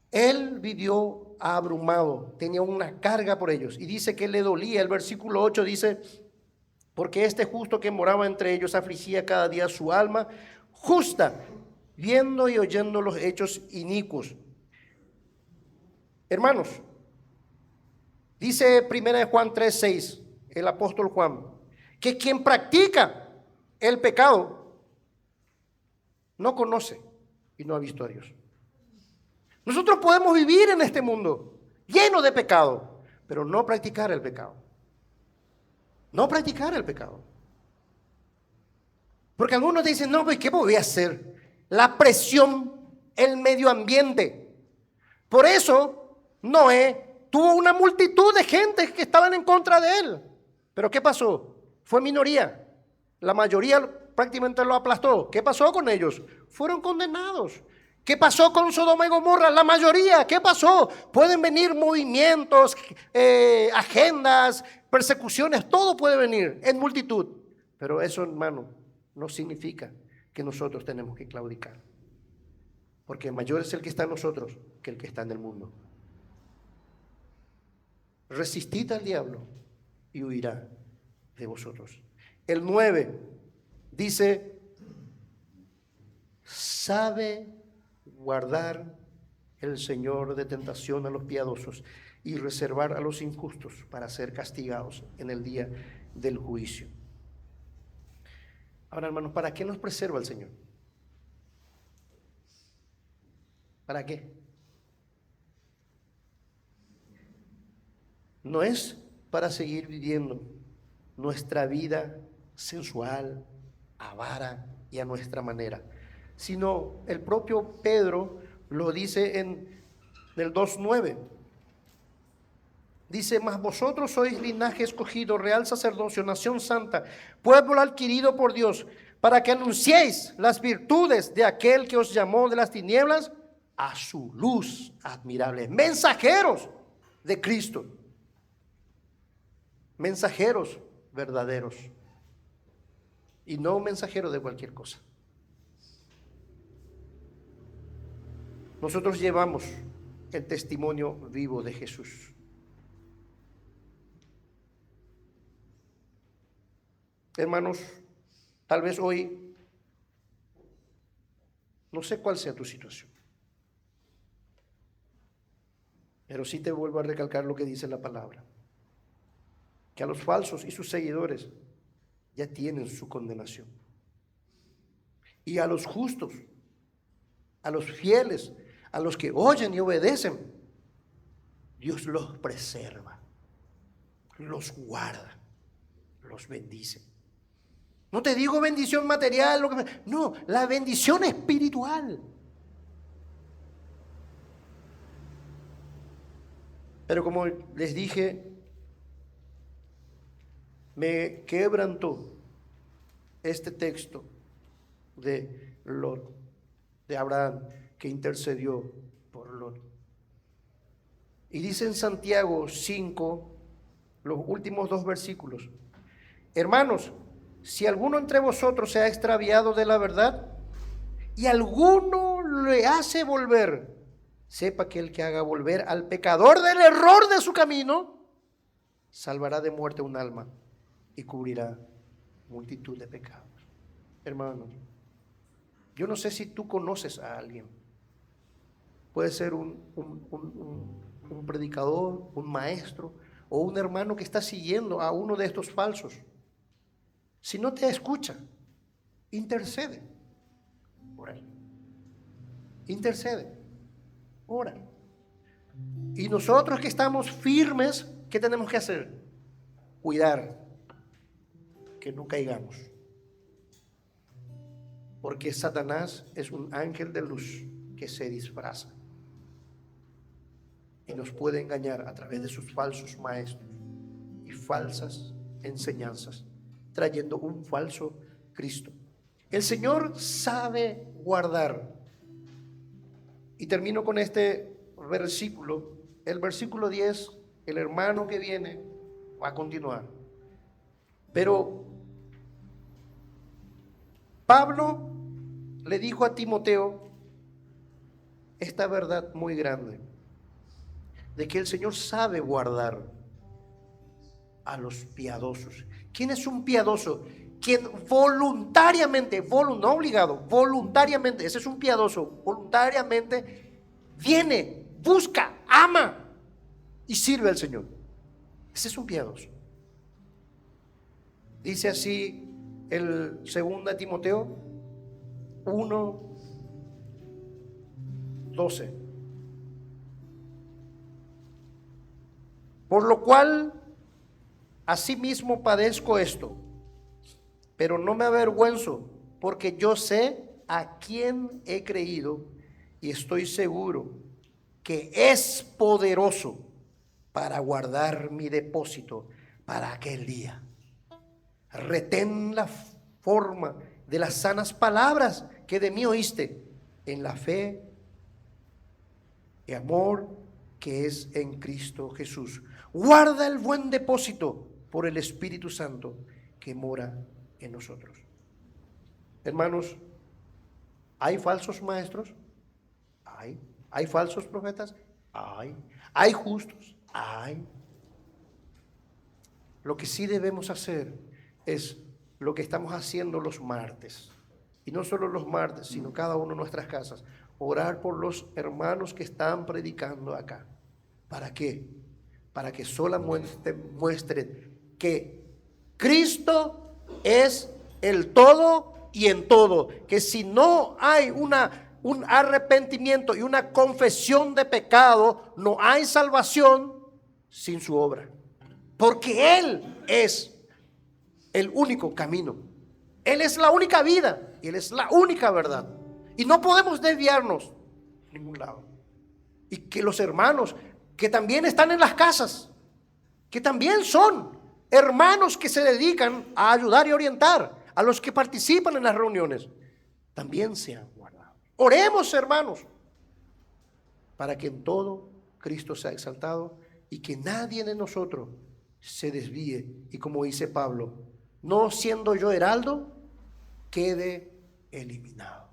Él vivió abrumado, tenía una carga por ellos. Y dice que le dolía. El versículo 8 dice, porque este justo que moraba entre ellos afligía cada día su alma justa, viendo y oyendo los hechos inicuos. Hermanos, dice 1 Juan 3:6, el apóstol Juan, que quien practica el pecado no conoce y no ha visto a Dios. Nosotros podemos vivir en este mundo lleno de pecado, pero no practicar el pecado. No practicar el pecado. Porque algunos dicen, no, pues ¿qué voy a hacer? La presión, el medio ambiente. Por eso Noé tuvo una multitud de gente que estaban en contra de él. Pero ¿qué pasó? Fue minoría. La mayoría prácticamente lo aplastó. ¿Qué pasó con ellos? Fueron condenados. ¿Qué pasó con Sodoma y Gomorra? La mayoría. ¿Qué pasó? Pueden venir movimientos, agendas, persecuciones, todo puede venir en multitud. Pero eso, hermano, no significa que nosotros tenemos que claudicar. Porque mayor es el que está en nosotros que el que está en el mundo. Resistid al diablo y huirá de vosotros. El 9 dice, sabe guardar el Señor de tentación a los piadosos y reservar a los injustos para ser castigados en el día del juicio. Ahora, hermanos, ¿para qué nos preserva el Señor? ¿Para qué? No es para seguir viviendo nuestra vida sensual, avara y a nuestra manera, sino el propio Pedro lo dice en el 2:9. Dice: mas vosotros sois linaje escogido, real sacerdocio, nación santa, pueblo adquirido por Dios, para que anunciéis las virtudes de aquel que os llamó de las tinieblas a su luz admirable. Mensajeros de Cristo, mensajeros verdaderos, y no mensajeros de cualquier cosa. Nosotros llevamos el testimonio vivo de Jesús. Hermanos, tal vez hoy, no sé cuál sea tu situación, pero sí te vuelvo a recalcar lo que dice la palabra, que a los falsos y sus seguidores ya tienen su condenación, y a los justos, a los fieles, a los que oyen y obedecen, Dios los preserva, los guarda, los bendice. No te digo bendición material, no, la bendición espiritual. Pero como les dije, me quebrantó este texto de Lot, de Abraham, que intercedió por Lot. Y dice en Santiago 5, los últimos 2 versículos: hermanos, si alguno entre vosotros se ha extraviado de la verdad y alguno le hace volver, sepa que el que haga volver al pecador del error de su camino, salvará de muerte un alma y cubrirá multitud de pecados. Hermanos, yo no sé si tú conoces a alguien. Puede ser un predicador, un maestro o un hermano que está siguiendo a uno de estos falsos. Si no te escucha, intercede por él. Intercede, ora. Y nosotros que estamos firmes, ¿qué tenemos que hacer? Cuidar que no caigamos. Porque Satanás es un ángel de luz que se disfraza y nos puede engañar a través de sus falsos maestros y falsas enseñanzas, trayendo un falso Cristo. El Señor sabe guardar. Y termino con este versículo, el versículo 10, el hermano que viene va a continuar. Pero Pablo le dijo a Timoteo esta verdad muy grande, de que el Señor sabe guardar a los piadosos. ¿Quién es un piadoso? Quien voluntariamente, no obligado, voluntariamente, ese es un piadoso, voluntariamente viene, busca, ama y sirve al Señor. Ese es un piadoso. Dice así el 2 Timoteo 1:12. Por lo cual, asimismo padezco esto, pero no me avergüenzo, porque yo sé a quién he creído y estoy seguro que es poderoso para guardar mi depósito para aquel día. Retén la forma de las sanas palabras que de mí oíste en la fe y amor que es en Cristo Jesús. Guarda el buen depósito por el Espíritu Santo que mora en nosotros. Hermanos, ¿hay falsos maestros? ¿Hay falsos profetas? ¿Hay justos? Lo que sí debemos hacer es lo que estamos haciendo los martes y no solo los martes, sino cada uno en nuestras casas, orar por los hermanos que están predicando acá. ¿Para qué? Para que solamente muestren que Cristo es el todo y en todo. Que si no hay un arrepentimiento y una confesión de pecado, no hay salvación sin su obra. Porque Él es el único camino. Él es la única vida y Él es la única verdad. Y no podemos desviarnos a ningún lado. Y que los hermanos que también están en las casas, que también son hermanos que se dedican a ayudar y orientar a los que participan en las reuniones, también sean guardados. Oremos, hermanos, para que en todo Cristo sea exaltado y que nadie de nosotros se desvíe y, como dice Pablo, no siendo yo heraldo, quede eliminado.